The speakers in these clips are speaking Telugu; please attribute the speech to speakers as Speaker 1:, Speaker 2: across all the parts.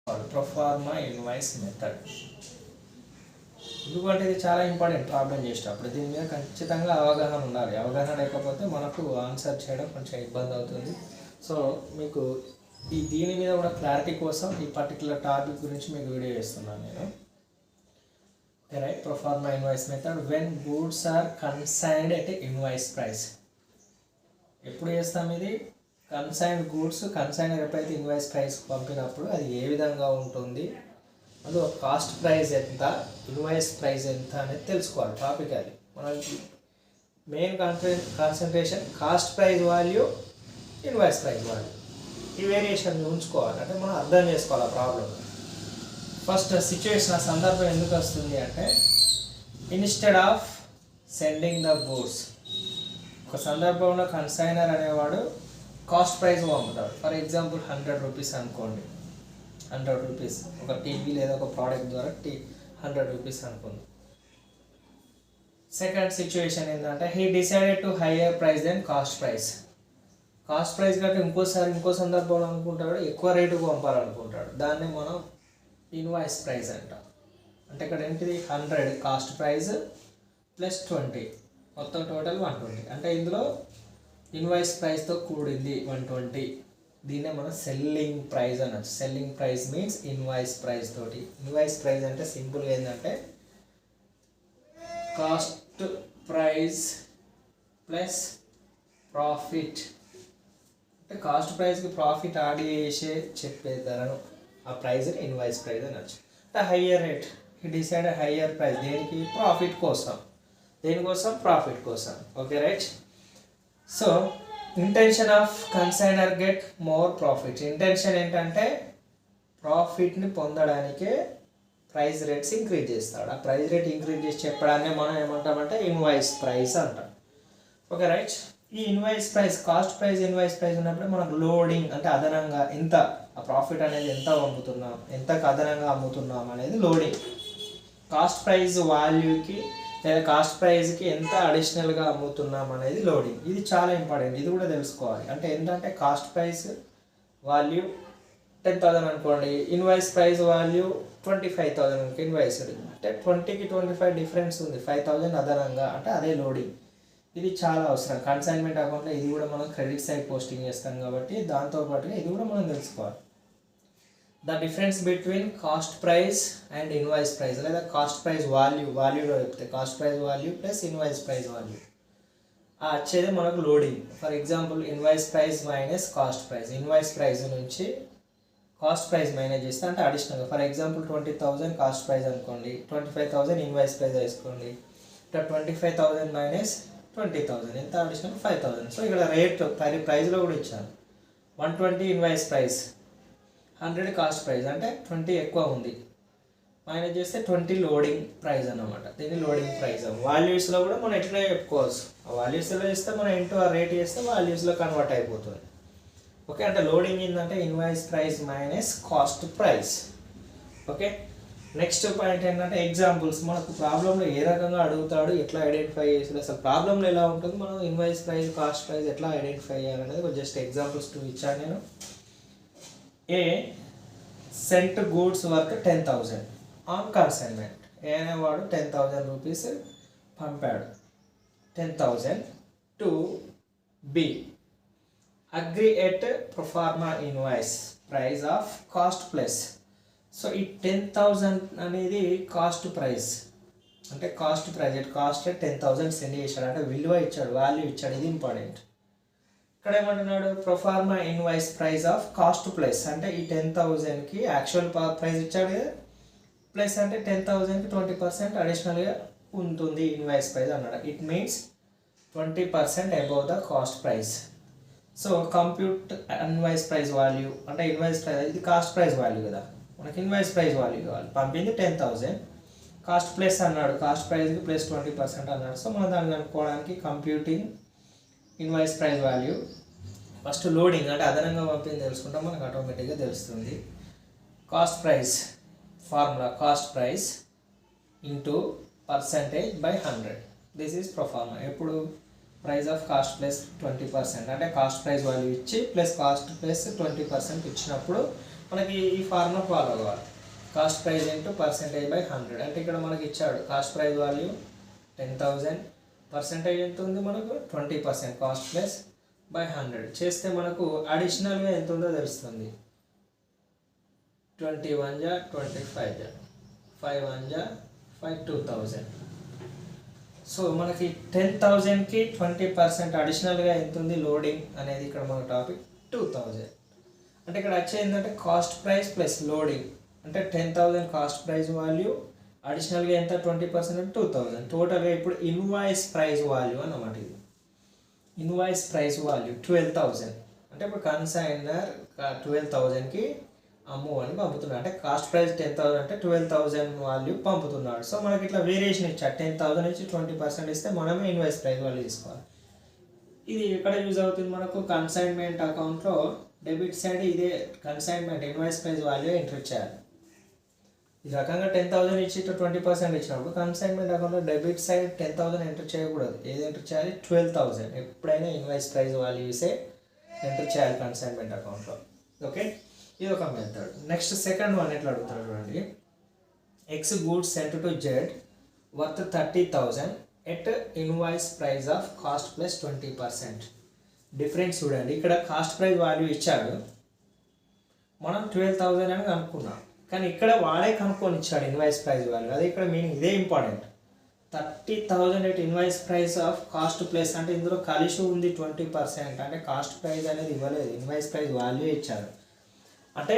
Speaker 1: Proforma invoice method. ఎందుకంటే ఇది చాలా ఇంపార్టెంట్ ప్రాబ్లం చేసేటప్పుడు. దీని మీద ఖచ్చితంగా అవగాహన ఉండాలి. అవగాహన లేకపోతే మనకు ఆన్సర్ చేయడం కొంచెం ఇబ్బంది అవుతుంది. సో మీకు దీని మీద కూడా క్లారిటీ కోసం ఈ పర్టికులర్ టాపిక్ గురించి మీకు వీడియో చేస్తున్నాను నేను. Right, proforma invoice method when goods are consigned at invoice price. ఎప్పుడు చేస్తాం ఇది? కన్సైన్డ్ గూడ్స్ కన్సైనర్ ఎప్పుడైతే ఇన్వాయిస్ ప్రైస్ పంపినప్పుడు అది ఏ విధంగా ఉంటుంది, అది ఒక కాస్ట్ ప్రైస్ ఎంత, ఇన్వాయిస్ ప్రైస్ ఎంత అనేది తెలుసుకోవాలి. టాపిక్ అది మనకి main concentration cost price value, invoice price value, ఈ వేరియేషన్ ఉంచుకోవాలి. అంటే మనం అర్థం చేసుకోవాలి ఆ ప్రాబ్లం. ఫస్ట్ సిచ్యువేషన్, ఆ సందర్భం ఎందుకు వస్తుంది అంటే, instead of sending the goods, ఒక సందర్భంలో కన్సైనర్ అనేవాడు కాస్ట్ ప్రైస్ పంపుతాడు. ఫర్ ఎగ్జాంపుల్ 100 రూపీస్ అనుకోండి. 100 రూపీస్ ఒక టీవీ లేదా ఒక ప్రోడక్ట్ ద్వారా 100 రూపీస్ అనుకుందాం. సెకండ్ సిచ్యువేషన్ ఏంటంటే, he decided to higher price than cost price. Cost price కంటే ఇంకో సందర్భంలో అనుకుంటాడు ఎక్కువ రేటుకు పంపాలనుకుంటాడు. దాన్ని మనం ఇన్వాయిస్ ప్రైస్ అంటాం. అంటే ఇక్కడ ఏంటిది 100 కాస్ట్ ప్రైస్ ప్లస్ 20, మొత్తం టోటల్ 120. అంటే ఇందులో ఇన్వాయిస్ ప్రైస్తో కూడింది 120. దీన్నే మనం సెల్లింగ్ ప్రైస్ అనొచ్చు. Selling price means invoice price తోటి. ఇన్వాయిస్ ప్రైస్ అంటే సింపుల్గా ఏంటంటే కాస్ట్ ప్రైస్ ప్లస్ ప్రాఫిట్. అంటే కాస్ట్ ప్రైస్కి ప్రాఫిట్ యాడ్ చేసే చెప్పే ధరను, ఆ ప్రైస్ని ఇన్వాయిస్ ప్రైస్ అనొచ్చు. అంటే హయ్యర్ రేట్, ఈ డిసైడ్ హయ్యర్ ప్రైస్ దేనికి? ప్రాఫిట్ కోసం. దేనికోసం? ప్రాఫిట్ కోసం. Okay right. So intention of consignor get more profit. Intention ఏంటంటే ప్రాఫిట్ని పొందడానికే ప్రైస్ రేట్స్ ఇంక్రీజ్ చేస్తాడు. ఆ ప్రైస్ రేట్ ఇంక్రీజ్ చేసి చెప్పడాన్ని మనం ఏమంటామంటే ఇన్వాయిస్ ప్రైస్ అంటాం. Okay right. E invoice price, cost price, invoice price ఉన్నప్పుడు మనకు లోడింగ్ అంటే అదనంగా ఎంత, ఆ ప్రాఫిట్ అనేది ఎంత పంపుతున్నాం, ఎంతకు అదనంగా అమ్ముతున్నాం అనేది లోడింగ్. కాస్ట్ ప్రైస్ వాల్యూకి లేదా కాస్ట్ ప్రైస్కి ఎంత అడిషనల్గా అమ్ముతున్నాం అనేది లోడింగ్. ఇది చాలా ఇంపార్టెంట్, ఇది కూడా తెలుసుకోవాలి. అంటే ఏంటంటే కాస్ట్ ప్రైస్ వాల్యూ 10,000 అనుకోండి, ఇన్వాయిస్ ప్రైస్ వాల్యూ 25,000 ఇన్వాయిస్. అంటే 20కి 25 డిఫరెన్స్ ఉంది, 5,000 అదనంగా, అంటే అదే లోడింగ్. ఇది చాలా అవసరం కన్సైన్మెంట్ అకౌంట్లో. ఇది కూడా మనం క్రెడిట్ సైడ్ పోస్టింగ్ చేస్తాం కాబట్టి దాంతోపాటుగా ఇది కూడా మనం తెలుసుకోవాలి. The difference between cost price and invoice price, లేదా కాస్ట్ ప్రైస్ వాల్యూలో చెప్తే cost price value plus invoice price value వచ్చేది మనకు loading. For example invoice price minus cost price. Invoice price నుంచి కాస్ట్ ప్రైస్ మైనస్ చేస్తే అంటే అడిషనల్గా. ఫర్ ఎగ్జాంపుల్ 20,000 కాస్ట్ ప్రైస్ అనుకోండి, 25,000 ఇన్వాయిస్ ప్రైస్ వేసుకోండి. ఇక్కడ 25,000 మైనస్ 20,000 ఎంత? అడిషనల్ 5,000. సో ఇక్కడ రేట్ ప్రైస్లో కూడా ఇచ్చాను. 120 ఇన్వాయిస్ ప్రైస్, 100 కాస్ట్ ప్రైస్, అంటే 20 ఎక్కువ ఉంది. మైనస్ చేస్తే 20 లోడింగ్ ప్రైస్ అన్నమాట. దీన్ని లోడింగ్ ప్రైస్. వాల్యూస్లో కూడా మనం ఎట్లా చెప్పుకోవచ్చు. ఆ వాల్యూస్లో చేస్తే మనం ఇంటూ ఆ రేట్ చేస్తే వాల్యూస్లో కన్వర్ట్ అయిపోతుంది. ఓకే, అంటే లోడింగ్ ఏంటంటే invoice price minus cost price. Okay, next point ఏంటంటే ఎగ్జాంపుల్స్. మనకు ప్రాబ్లంలో ఏ రకంగా అడుగుతాడు, ఎట్లా ఐడెంటిఫై చేసి, అసలు ప్రాబ్లంలో ఎలా ఉంటుంది, మనం ఇన్వాయిస్ ప్రైస్ కాస్ట్ ప్రైస్ ఎట్లా ఐడెంటిఫై చేయాలనేది జస్ట్ ఎగ్జాంపుల్స్ 2 ఇచ్చాను నేను. A sent goods worth 10,000 on consignment. A అనేవాడు 10,000 రూపీస్ పంపాడు. 10,000 to B. Agree at proforma invoice price of cost plus. So ఈ 10,000 అనేది కాస్ట్ ప్రైస్, అంటే కాస్ట్ ప్రైస్ కాస్ట్ 10,000 సెండ్ చేశాడు, అంటే విలువ ఇచ్చాడు, వాల్యూ ఇచ్చాడు. ఇది ఇంపార్టెంట్. ఇక్కడ ఏమంటున్నాడు? Proforma invoice price of cost plus, అంటే ఈ 10,000కి యాక్చువల్ ప్రైస్ ఇచ్చాడు కదా, ప్లస్ అంటే 10,000కి 20% అడిషనల్గా ఉంటుంది ఇన్వాయిస్ ప్రైస్ అన్నాడు. It means 20% above the cost price. So compute invoice price value, అంటే ఇన్వాయిస్ ప్రైస్ ఇది కాస్ట్ ప్రైస్ వాల్యూ కదా, మనకి ఇన్వాయిస్ ప్రైస్ వాల్యూ కావాలి. పంపింది 10,000, కాస్ట్ ప్లస్ అన్నాడు, కాస్ట్ ప్రైస్కి ప్లస్ 20% అన్నాడు. సో మనం దాన్ని కనుక్కోవడానికి computing invoice price value, first loading అంటే అదనంగా పంపింది తెలుసుకుంటాం, మనకు ఆటోమేటిక్గా తెలుస్తుంది. Cost price formula, cost price into percentage by 100. This is proforma. ఎప్పుడు ప్రైస్ ఆఫ్ కాస్ట్ ప్లస్ 20%, అంటే కాస్ట్ ప్రైస్ వాల్యూ ఇచ్చి ప్లస్ కాస్ట్ ప్లస్ 20% ఇచ్చినప్పుడు మనకి ఈ ఫార్ములా ఫాలో అవ్వాలి. Cost price into percentage by 100. అంటే ఇక్కడ మనకి ఇచ్చాడు కాస్ట్ ప్రైస్ వాల్యూ 10,000, పర్సెంటేజ్ ఎంత ఉంది మనకు 20%, కాస్ట్ ప్లస్ బై 100 చేస్తే మనకు అడిషనల్గా ఎంత ఉందో తెలుస్తుంది. 21 జా 25 జా 5 1 జా 5 2000. సో మనకి 10,000కి 20% అడిషనల్గా ఎంత ఉంది లోడింగ్ అనేది ఇక్కడ మన టాపిక్ 2000. అంటే ఇక్కడ వచ్చేది ఏంటంటే కాస్ట్ ప్రైస్ ప్లస్ లోడింగ్. అంటే 10,000 కాస్ట్ ప్రైస్ వాల్యూ, అడిషనల్గా ఎంత 20% 2000. టోటల్గా ఇప్పుడు ఇన్వాయిస్ ప్రైస్ వాల్యూ అన్నమాట. ఇది ఇన్వాయిస్ ప్రైస్ వాల్యూ 12,000. అంటే ఇప్పుడు కన్సైనర్ 12,000కి అమ్ము అని పంపుతున్నాడు. అంటే కాస్ట్ ప్రైస్ 10,000 అంటే 12,000 వాల్యూ పంపుతున్నాడు. సో మనకి ఇట్లా వేరియేషన్ ఇచ్చాడు. 10,000 నుంచి 20% ఇస్తే మనమే ఇన్వాయిస్ ప్రైస్ వాల్యూ తీసుకోవాలి. ఇది ఎక్కడ యూజ్ అవుతుంది మనకు కన్సైన్మెంట్ అకౌంట్లో డెబిట్ సైడ్ ఇదే consignment invoice price value enter చేయాలి. ఈ రకంగా 10,000 ఇచ్చి 20% ఇచ్చినప్పుడు కన్సైన్మెంట్ అకౌంట్లో డెబిట్ సైడ్ 10,000 ఎంటర్ చేయకూడదు. ఏది ఎంటర్ చేయాలి 12,000. ఎప్పుడైనా ఇన్వాయిస్ ప్రైస్ వాల్యూసే ఎంటర్ చేయాలి కన్సైన్మెంట్ అకౌంట్లో. ఓకే, ఇది ఒక మెథడ్. నెక్స్ట్ సెకండ్ వన్ ఎట్లా అడుగుతాడు చూడండి. X goods sent to Z worth 30,000 at invoice price of cost plus 20%. Difference చూడండి. ఇక్కడ కాస్ట్ ప్రైస్ వాల్యూ ఇచ్చాడు, మనం 12,000 అని కనుక్కున్నాం. కానీ ఇక్కడ వాడే కనుక్కొని ఇచ్చాడు ఇన్వాయిస్ ప్రైస్ వాల్యూ. అదే ఇక్కడ మీనింగ్, ఇదే important. 30,000 at invoice price of cost plus అంటే ఇందులో కలిసి ఉంది 20%. అంటే కాస్ట్ ప్రైస్ అనేది ఇవ్వలేదు, ఇన్వాయిస్ ప్రైస్ వాల్యూ ఇచ్చాడు. అంటే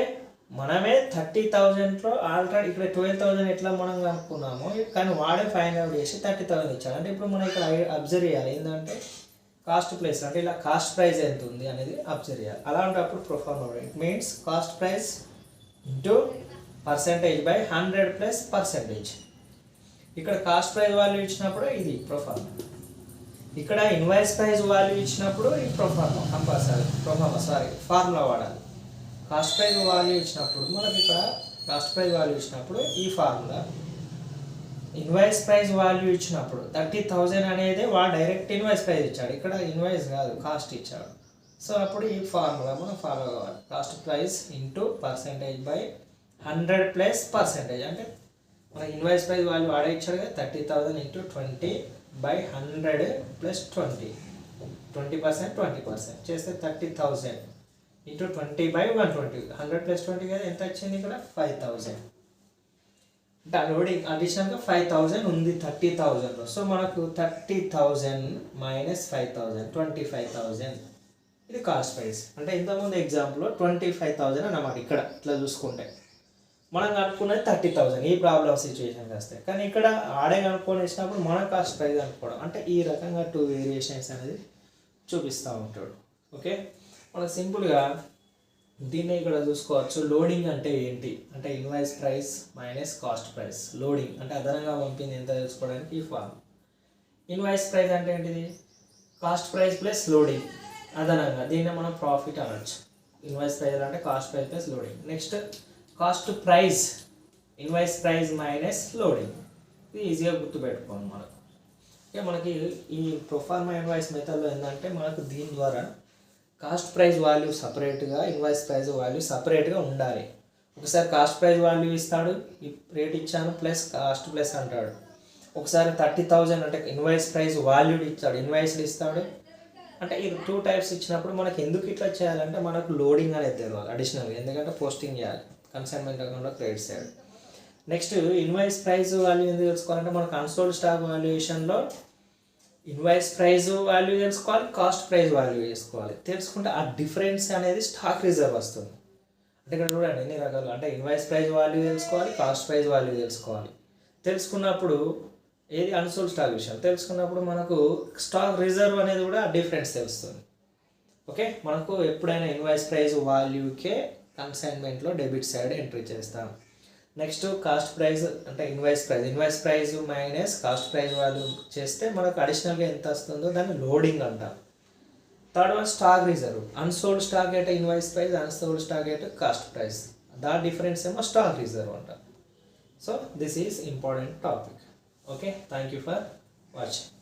Speaker 1: మనమే 30,000లో ఆల్రెడీ ఇక్కడ 12,000 ఎట్లా మనం కనుక్కున్నామో, కానీ వాడే ఫైండ్ అవుట్ చేసి 30,000 ఇచ్చాడు. అంటే ఇప్పుడు మనం ఇక్కడ అబ్జర్వ్ చేయాలి ఏంటంటే కాస్ట్ ప్రైస్ అంటే ఇలా కాస్ట్ ప్రైస్ ఎంత ఉంది అనేది అబ్జర్వ్ చేయాలి. అలాంటప్పుడు proforma it means cost price into percentage by 100 plus percentage. ఇక్కడ కాస్ట్ ప్రైస్ వాల్యూ ఇచ్చినప్పుడు ఇది ప్రొఫార్మా, ఇక్కడ ఇన్వాయిస్ ప్రైస్ వాల్యూ ఇచ్చినప్పుడు ఈ ప్రొఫార్మా కంపల్సరీ ఫార్ములా వాడాలి. కాస్ట్ ప్రైస్ వాల్యూ ఇచ్చినప్పుడు మనకి ఇక్కడ కాస్ట్ ప్రైస్ వాల్యూ ఇచ్చినప్పుడు ఈ ఫార్ములా, ఇన్వాయిస్ ప్రైస్ వాల్యూ ఇచ్చినప్పుడు 30,000 అనేది వాడు డైరెక్ట్ ఇన్వాయిస్ ప్రైస్ ఇచ్చాడు, ఇక్కడ ఇన్వాయిస్ కాదు కాస్ట్ ఇచ్చాడు. సో అప్పుడు ఈ ఫార్ములా మనం ఫాలో అవ్వాలి. Cost price into percentage by 100 plus percentage. అంటే మన ఇన్వాయిస్ ప్రైస్ వాల్యూ వాడే ఇచ్చాడు కదా 30,000 ఇంటూ 20 బై 100 ప్లస్ 20% 20% చేస్తే 30,000 ఇంటూ 20 బై 120. 100 ప్లస్ 20 కదా ఎంత వచ్చింది ఇక్కడ 5,000. అంటే లోడింగ్ అడిషనల్గా 5,000 ఉంది 30,000లో. సో మనకు 30,000 మైనస్ 5,000 25,000 ఇది కాస్ట్ ప్రైస్. అంటే ఇంతకుముందు ఎగ్జాంపుల్లో 25,000 అన్నమాట. ఇక్కడ ఇట్లా చూసుకుంటే మనం కనుక్కున్నది 30,000 ఈ ప్రాబ్లమ్ సిచ్యువేషన్కి వస్తే. కానీ ఇక్కడ ఆడే కనుక్కొని వచ్చినప్పుడు మన కాస్ట్ ప్రైస్ అనుకోవడం. అంటే ఈ రకంగా 2 వేరియేషన్స్ అనేది చూపిస్తూ ఉంటాడు. ఓకే, మనం సింపుల్గా దీన్ని ఇక్కడ చూసుకోవచ్చు. లోడింగ్ అంటే ఏంటి అంటే invoice price minus cost price. Loading అంటే అదనంగా పంపింది ఎంత తెలుసుకోవడానికి ఈ ఫార్మ్. ఇన్వాయిస్ ప్రైస్ అంటే ఏంటిది కాస్ట్ ప్రైస్ ప్లస్ లోడింగ్ అదనంగా, దీన్ని మనం ప్రాఫిట్ అనొచ్చు. ఇన్వాయిస్ ప్రైస్ అంటే cost price plus loading. Next cost price invoice price minus loading. ఇది ఈజీగా గుర్తుపెట్టుకోండి మనకు. ఇక మనకి ఈ ప్రొఫార్మా ఇన్వాయిస్ మెథడ్లో ఏంటంటే మనకు దీని ద్వారా కాస్ట్ ప్రైస్ వాల్యూ సపరేట్గా ఇన్వాయిస్ ప్రైస్ వాల్యూ సపరేట్గా ఉండాలి. ఒకసారి కాస్ట్ ప్రైస్ వాల్యూ ఇస్తాడు, ఈ రేట్ ఇచ్చాను ప్లస్ కాస్ట్ ప్లస్ అంటాడు. ఒకసారి 30,000 అంటే ఇన్వాయిస్ ప్రైస్ వాల్యూ ఇచ్చాడు, ఇన్వాయిస్డ్ ఇస్తాడు. అంటే ఇది 2 టైప్స్ ఇచ్చినప్పుడు మనకి ఎందుకు ఇట్లా చేయాలంటే మనకు లోడింగ్ అనేది తెలియాలి అడిషనల్గా, ఎందుకంటే పోస్టింగ్ చేయాలి కన్సైన్మెంట్ అకౌంట్లో credit side. Next invoice price value ఎందుకు తెలుసుకోవాలంటే మన కన్సోల్డ్ స్టాక్ వాల్యుయేషన్లో ఇన్వాయిస్ ప్రైస్ వాల్యూ తెలుసుకోవాలి, కాస్ట్ ప్రైస్ వాల్యూ చేసుకోవాలి. తెలుసుకుంటే ఆ డిఫరెన్స్ అనేది స్టాక్ రిజర్వ్ వస్తుంది. అంటే ఇక్కడ చూడండి ఎన్ని రకాలు, అంటే ఇన్వాయిస్ ప్రైస్ వాల్యూ తెలుసుకోవాలి, కాస్ట్ ప్రైస్ వాల్యూ తెలుసుకోవాలి. తెలుసుకున్నప్పుడు ఏది అన్సోల్డ్ స్టాక్ విషయం తెలుసుకున్నప్పుడు మనకు స్టాక్ రిజర్వ్ అనేది కూడా డిఫరెన్స్ తెలుస్తుంది. ఓకే, మనకు ఎప్పుడైనా ఇన్వాయిస్ ప్రైస్ వాల్యూకే కన్సైన్మెంట్లో డెబిట్ సైడ్ ఎంట్రీ చేస్తాం. నెక్స్ట్ కాస్ట్ ప్రైస్ అంటే invoice price minus cost price value చేస్తే మనకు అడిషనల్గా ఎంత వస్తుందో దాన్ని లోడింగ్ అంటాం. Third one stock reserve, unsold stock at invoice price, unsold stock at cost price, the difference ఏమో స్టాక్ రిజర్వ్ అంటాం. So this is important topic. Okay, thank you for watching.